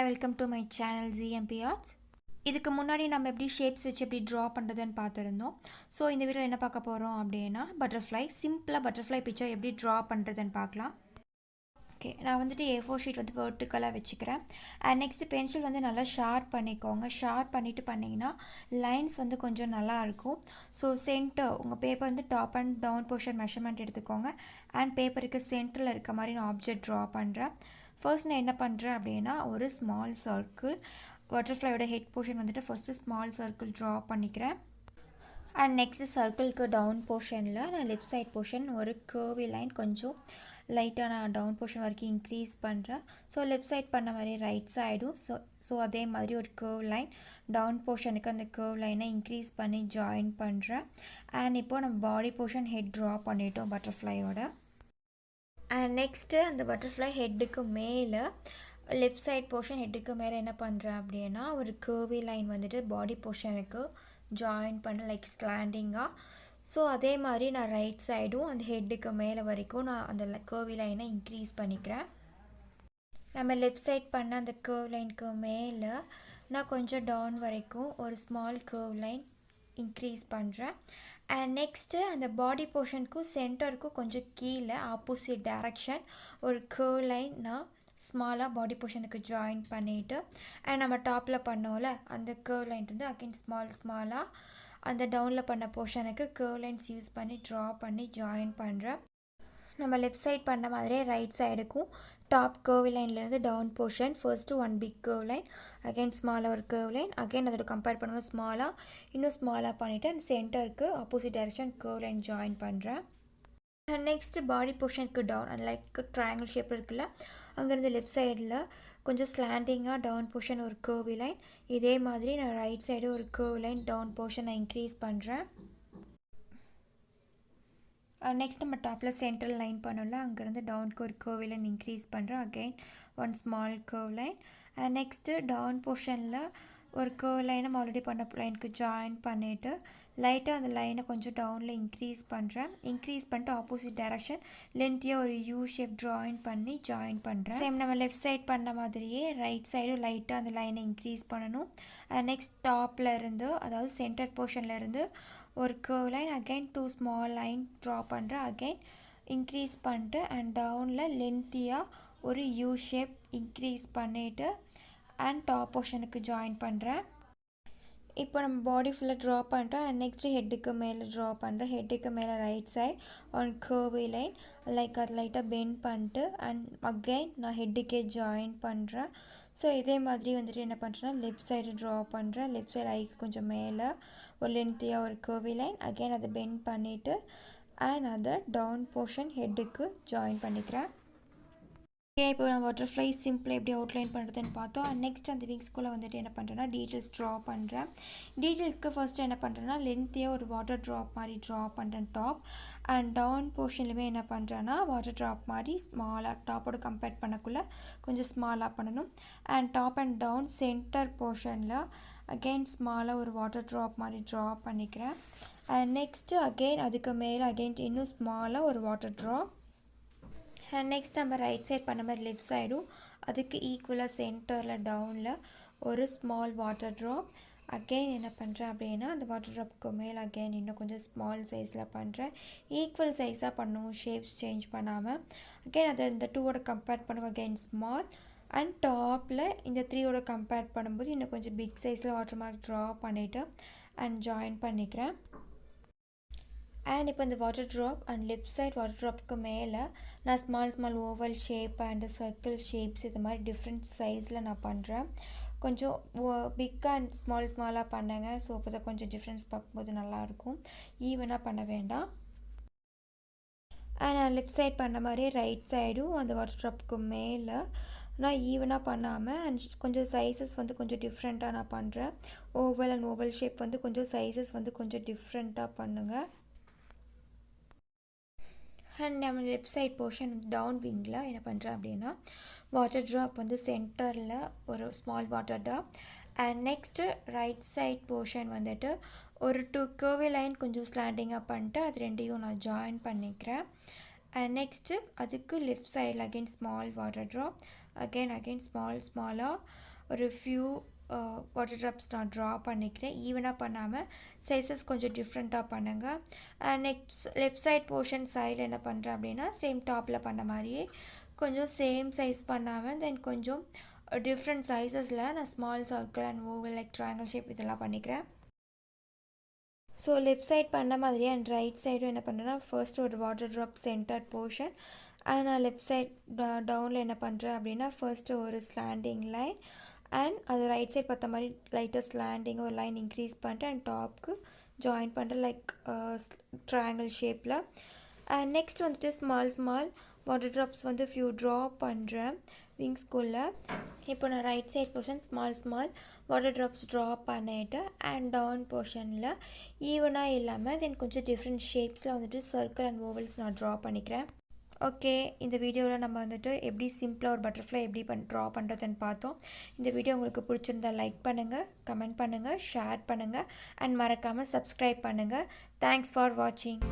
Hi, welcome to my channel G.M.P Arts. இதுக்கு முன்னாடி நம்ம எப்படி ஷேப்ஸ் வச்சு எப்படி ட்ரா பண்ணுறதுன்னு பார்த்துருந்தோம். ஸோ இந்த வீடியோவில் என்ன பார்க்க போகிறோம் அப்படின்னா சிம்பிளாக பட்டர்ஃப்ளை பிக்சர் எப்படி ட்ரா பண்ணுறதுன்னு பார்க்கலாம். ஓகே, நான் வந்துட்டு A4 ஷீட் வந்து வெர்டிக்கலாக வச்சுக்கிறேன். அண்ட் நெக்ஸ்ட்டு பென்சில் வந்து நல்லா ஷார்ப் பண்ணிக்கோங்க. ஷார்ப் பண்ணிவிட்டு பண்ணிங்கன்னா லைன்ஸ் வந்து கொஞ்சம் நல்லாயிருக்கும். ஸோ சென்டர் உங்கள் பேப்பர் வந்து top and down portion measurement எடுத்துக்கோங்க. அண்ட் பேப்பருக்கு சென்டரில் இருக்க மாதிரி நான் ஆப்ஜெக்ட் ட்ரா பண்ணுறேன். ஃபர்ஸ்ட் நான் என்ன பண்ணுறேன் அப்படின்னா ஒரு ஸ்மால் சர்க்கிள் பட்டர்ஃப்ளையோட ஹெட் போர்ஷன் வந்துட்டு ஃபஸ்ட்டு ஸ்மால் சர்க்கிள் ட்ரா பண்ணிக்கிறேன். அண்ட் நெக்ஸ்ட் சர்க்கிள்க்கு டவுன் போர்ஷனில் நான் லெஃப்ட் சைட் போர்ஷன் ஒரு கர்வி லைன் கொஞ்சம் லைட்டாக நான் டவுன் போர்ஷன் வரைக்கும் இன்க்ரீஸ் பண்ணுறேன். ஸோ லெஃப்ட் சைட் பண்ண மாதிரி ரைட் சைடும் ஸோ அதே மாதிரி ஒரு கர்வ் லைன் டவுன் போர்ஷனுக்கு அந்த கர்வ் லைனை இன்க்ரீஸ் பண்ணி ஜாயின் பண்ணுறேன். அண்ட் இப்போது நம்ம பாடி போர்ஷன் ஹெட் ட்ரா பண்ணிட்டோம் பட்டர்ஃப்ளையோட. அண்ட் நெக்ஸ்ட்டு அந்த பட்டர்ஃப்ளை ஹெட்டுக்கு மேலே லெஃப்ட் சைட் போர்ஷன் ஹெட்டுக்கு மேலே என்ன பண்ணுறேன் அப்படின்னா ஒரு கர்வி லைன் வந்துட்டு பாடி போர்ஷனுக்கு ஜாயின் பண்ண லைக் ஸ்லாண்டிங்காக. ஸோ அதே மாதிரி நான் ரைட் சைடும் அந்த ஹெட்டுக்கு மேலே வரைக்கும் நான் அந்த கர்வி லைனை இன்க்ரீஸ் பண்ணிக்கிறேன். நம்ம லெஃப்ட் சைட் பண்ண அந்த கர்வ் லைனுக்கு மேலே நான் கொஞ்சம் டவுன் வரைக்கும் ஒரு ஸ்மால் கர்வ் லைன் இன்க்ரீஸ் பண்ணுறேன். அண்ட் நெக்ஸ்ட்டு அந்த பாடி போர்ஷனுக்கும் சென்டருக்கும் கொஞ்சம் கீழே ஆப்போசிட் டைரக்ஷன் ஒரு கர்வ் லைன் நான் ஸ்மாலாக பாடி போர்ஷனுக்கு ஜாயின் பண்ணிவிட்டு அண்ட் நம்ம டாப்பில் பண்ணோம்ல அந்த கர்வ் லைன் வந்து அகெயின் ஸ்மாலாக அந்த டவுனில் பண்ண போர்ஷனுக்கு கர்வ் லைன்ஸ் யூஸ் பண்ணி ட்ரா பண்ணி ஜாயின் பண்ணுறேன். நம்ம லெஃப்ட் சைட் பண்ண மாதிரியே ரைட் சைடுக்கும் டாப் கர்வ் லைன்லேருந்து down portion first one big curve line again ஸ்மாலாக ஒரு கர்வ் லைன் அகெயின் அதோட கம்பேர் பண்ணும்போது ஸ்மாலாக இன்னும் ஸ்மாலாக பண்ணிவிட்டு அண்ட் சென்டருக்கு opposite direction curve line join பண்ணுறேன். அண்ட் நெக்ஸ்ட்டு பாடி போர்ஷனுக்கு down and like triangle shape இருக்குல்ல அங்கேருந்து லெஃப்ட் சைடில் கொஞ்சம் ஸ்லாண்டிங்காக டவுன் போர்ஷன் ஒரு கர்வி லைன் இதே மாதிரி நான் ரைட் சைடு ஒரு கர்வ் லைன் டவுன் போர்ஷன் நான் இன்க்ரீஸ் பண்ணுறேன். நெக்ஸ்ட் நம்ம டாப்பில் சென்ட்ரல் லைன் பண்ணோம்ல அங்கேருந்து டவுனுக்கு ஒரு கர்வ் லைன் இன்க்ரீஸ் பண்ணுறேன் again one small curve line. And next down போர்ஷனில் ஒரு கர்வ் லைனை நம்ம ஆல்ரெடி பண்ண லைனுக்கு ஜாயின் பண்ணிவிட்டு லைட்டாக அந்த லைனை கொஞ்சம் டவுனில் இன்க்ரீஸ் பண்ணிட்டு ஆப்போசிட் டைரக்ஷன் லென்த்தியாக ஒரு யூ ஷேப் ஜாயின் பண்ணுறேன். சேம் நம்ம லெஃப்ட் சைட் பண்ண மாதிரியே ரைட் சைடும் லைட்டாக அந்த லைனை இன்க்ரீஸ் பண்ணணும். நெக்ஸ்ட் டாப்பில் இருந்து அதாவது சென்டர் போர்ஷனில் இருந்து ஒரு curve line again 2 small line draw பண்ணுறேன் அகெயின் இன்க்ரீஸ் பண்ணிட்டு அண்ட் டவுனில் லென்த்தியாக ஒரு யூ ஷேப் இன்க்ரீஸ் பண்ணிவிட்டு அண்ட் டாப் போர்ஷனுக்கு ஜாயின் பண்ணுறேன். இப்போ நம்ம பாடி ஃபுல்லாக ட்ரா பண்ணிட்டோம். அண்ட் நெக்ஸ்ட்டு ஹெட்டுக்கு மேலே ட்ரா பண்ணுறேன். ஹெட்டுக்கு மேலே right side one curvy line like அது லைட்டாக பெண்ட் பண்ணிட்டு அண்ட் அகெயின் நான் ஹெட்டுக்கே ஜாயின் பண்ணுறேன். ஸோ இதே மாதிரி வந்துட்டு என்ன பண்ணுறேன்னா லெஃப்ட் சைடு ட்ரா பண்ணுறேன். லெஃப்ட் சைடு ஐக்கு கொஞ்சம் மேலே ஒரு லென்த்தியாக ஒரு கர்வி லைன் அகெயின் அதை பெண்ட் பண்ணிவிட்டு அண்ட் அதை டவுன் போர்ஷன் ஹெட்டுக்கு ஜாயின் பண்ணிக்கிறேன். ஓகே, இப்போ நான் பட்டர்ஃப்ளை சிம்பிளாக எப்படி அவுட்லைன் பண்ணுறதுன்னு பார்த்தோம். அண்ட் நெக்ஸ்ட் அந்த விங்ஸ்குள்ளே வந்துட்டு என்ன பண்ணுறேன்னா டீட்டெயில்ஸ் ட்ரா பண்ணுறேன். டீட்டெயில்ஸ்க்கு ஃபர்ஸ்ட்டு என்ன பண்ணுறேன்னா லென்த்தியாக ஒரு வாட்டர் ட்ராப் மாதிரி ட்ரா பண்ணுறேன் டாப் அண்ட் டவுன் போர்ஷன்லையுமே என்ன பண்ணுறேன்னா வாட்டர் ட்ராப் மாதிரி ஸ்மாலாக டாப்போட கம்பேர் பண்ணக்குள்ளே கொஞ்சம் ஸ்மாலாக பண்ணணும். And top and down center போர்ஷனில் அகெயின் ஸ்மாலாக ஒரு வாட்டர் ட்ராப் மாதிரி ட்ரா பண்ணிக்கிறேன். அண்ட் நெக்ஸ்ட்டு அகெயின் அதுக்கு மேலே அகெயின் இன்னும் ஸ்மாலாக ஒரு வாட்டர் ட்ராப். அண்ட் நெக்ஸ்ட் நம்ம ரைட் சைட் பண்ண மாதிரி லெஃப்ட் சைடும் அதுக்கு ஈக்குவலாக சென்டரில் டவுனில் ஒரு ஸ்மால் வாட்டர் ட்ராப் அகெயின் என்ன பண்ணுறேன் அப்படின்னா அந்த வாட்டர் ட்ராப்புக்கு மேலே அகெயின் இன்னும் கொஞ்சம் ஸ்மால் சைஸில் பண்ணுறேன். ஈக்குவல் சைஸாக பண்ணுவோம், ஷேப்ஸ் சேஞ்ச் பண்ணாமல். அகெயின் அதை இந்த 2ஓட கம்பேர் பண்ணுவோம் அகெயின் ஸ்மால் அண்ட் டாப்பில் இந்த 3ஓட கம்பேர் பண்ணும்போது இன்னும் கொஞ்சம் பிக் சைஸில் வாட்டர் மார்க் ட்ரா பண்ணிவிட்டு அண்ட் ஜாயின் பண்ணிக்கிறேன். அண்ட் இப்போ இந்த water drop and left side water ட்ராப்புக்கு மேலே நான் small oval shape and circle shapes இது மாதிரி டிஃப்ரெண்ட் சைஸில் நான் பண்ணுறேன். கொஞ்சம் பிக் அண்ட் ஸ்மாலாக பண்ணேங்க. ஸோ அப்போ தான் கொஞ்சம் டிஃப்ரென்ஸ் பார்க்கும்போது நல்லாயிருக்கும், ஈவனாக பண்ண வேண்டாம். அண்ட் நான் லெஃப்ட் சைட் பண்ண மாதிரி ரைட் சைடும் அந்த வாட்டர் ட்ராப்புக்கு மேலே நான் ஈவனாக பண்ணாமல் அண்ட் கொஞ்சம் சைஸஸ் வந்து கொஞ்சம் டிஃப்ரெண்ட்டாக நான் பண்ணுறேன். ஓவல் அண்ட் ஓவல் ஷேப் வந்து கொஞ்சம் சைஸஸ் வந்து கொஞ்சம் டிஃப்ரெண்ட்டாக பண்ணுங்கள். அண்ட் நம்ம லெஃப்ட் சைட் போர்ஷன் டவுன் விங்கில் என்ன பண்ணுறேன் அப்படின்னா வாட்டர் ட்ராப் வந்து சென்டரில் ஒரு small water drop and next right side portion வந்துட்டு ஒரு 2 கர்வி லைன் கொஞ்சம் ஸ்லாண்டிங்காக பண்ணிட்டு அது ரெண்டையும் நான் ஜாயின் பண்ணிக்கிறேன். அண்ட் நெக்ஸ்ட்டு அதுக்கு லெஃப்ட் சைடில் again small water drop again ஸ்மாலாக ஒரு ஃபியூ வாட்டர் ட்ராப்ஸ் நான் ட்ரா பண்ணிக்கிறேன். ஈவனாக பண்ணாமல் சைஸஸ் கொஞ்சம் டிஃப்ரெண்ட்டாக பண்ணுங்கள். நெக்ஸ்ட் லெஃப்ட் சைட் போர்ஷன் சைடில் என்ன பண்ணுறேன் அப்படின்னா சேம் டாப்பில் பண்ண மாதிரியே கொஞ்சம் சேம் சைஸ் பண்ணாமல் தென் கொஞ்சம் டிஃப்ரெண்ட் சைஸஸில் நான் small circle and oval like triangle shape இதெல்லாம் பண்ணிக்கிறேன். ஸோ லெஃப்ட் சைட் பண்ண மாதிரியே அண்ட் ரைட் சைடும் என்ன பண்ணுறேன்னா ஃபர்ஸ்ட் ஒரு water drop centre portion and நான் லெஃப்ட் சைட் டவுனில் என்ன பண்ணுறேன் அப்படின்னா ஃபர்ஸ்ட்டு ஒரு ஸ்லாண்டிங் லைன் அண்ட் அது ரைட் சைட் பார்த்த மாதிரி லைட்டாக ஸ்லாண்டிங் ஒரு லைன் இன்க்ரீஸ் பண்ணிட்டு அண்ட் டாப்க்கு ஜாயின் பண்ணுறேன் லைக் ட்ரையாங்கிள் ஷேப்பில். அண்ட் நெக்ஸ்ட் வந்துட்டு ஸ்மால் வாட்டர் ட்ராப்ஸ் வந்து ஃபியூ ட்ரா பண்ணுறேன் விங்ஸ்குள்ளே. இப்போ நான் right side portion small water drops draw பண்ணிவிட்டு அண்ட் டவுன் போர்ஷனில் ஈவனாக இல்லாமல் தென் கொஞ்சம் டிஃப்ரெண்ட் ஷேப்ஸில் வந்துட்டு சர்க்கிள் அண்ட் ஓவல்ஸ் நான் ட்ரா பண்ணிக்கிறேன். ஓகே, இந்த வீடியோவில் நம்ம வந்துட்டு எப்படி சிம்பிளாக ஒரு பட்டர்ஃப்ளை எப்படி ட்ரா பண்ணுறதுன்னு பார்த்தோம். இந்த வீடியோ உங்களுக்கு பிடிச்சிருந்தால் லைக் பண்ணுங்கள், கமெண்ட் பண்ணுங்கள், ஷேர் பண்ணுங்கள் அண்ட் மறக்காமல் சப்ஸ்கிரைப் பண்ணுங்கள். தேங்க்ஸ் ஃபார் வாட்சிங்.